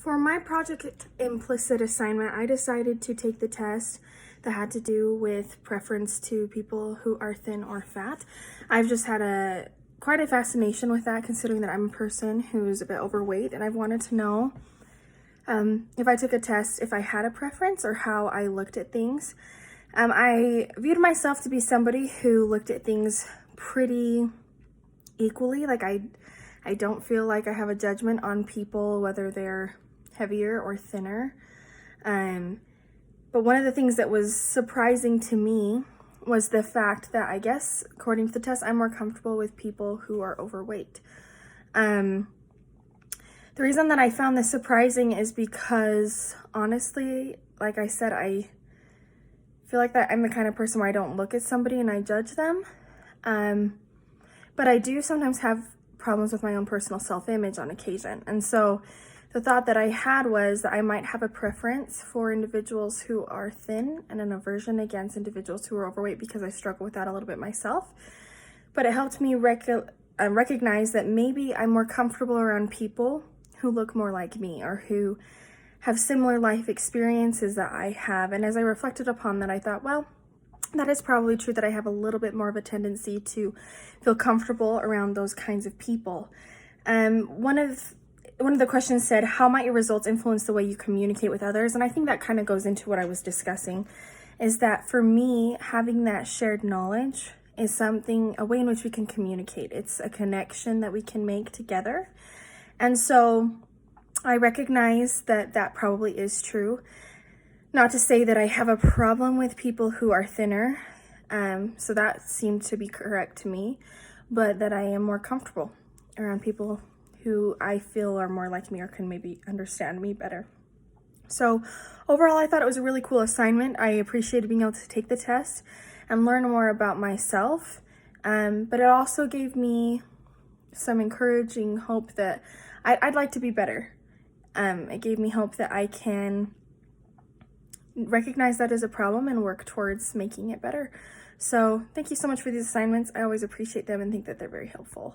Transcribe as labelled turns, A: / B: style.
A: For my project implicit assignment, I decided to take the test that had to do with preference to people who are thin or fat. I've just had quite a fascination with that, considering that I'm a person who's a bit overweight, and I've wanted to know if I took a test, if I had a preference or how I looked at things. I viewed myself to be somebody who looked at things pretty equally. Like I don't feel like I have a judgment on people, whether they're heavier or thinner. But one of the things that was surprising to me was the fact that I guess, according to the test, I'm more comfortable with people who are overweight. The reason that I found this surprising is because, honestly, like I said, I feel like that I'm the kind of person where I don't look at somebody and I judge them. But I do sometimes have problems with my own personal self-image on occasion. And so the thought that I had was that I might have a preference for individuals who are thin and an aversion against individuals who are overweight, because I struggle with that a little bit myself. But it helped me recognize that maybe I'm more comfortable around people who look more like me or who have similar life experiences that I have. And as I reflected upon that, I thought, well, that is probably true, that I have a little bit more of a tendency to feel comfortable around those kinds of people. One of the questions said, how might your results influence the way you communicate with others? And I think that kind of goes into what I was discussing, is that for me, having that shared knowledge is a way in which we can communicate. It's a connection that we can make together. And so I recognize that that probably is true. Not to say that I have a problem with people who are thinner, so that seemed to be correct to me, but that I am more comfortable around people who I feel are more like me or can maybe understand me better. So overall, I thought it was a really cool assignment. I appreciated being able to take the test and learn more about myself, but it also gave me some encouraging hope that I'd like to be better. It gave me hope that I can recognize that as a problem and work towards making it better. So thank you so much for these assignments. I always appreciate them and think that they're very helpful.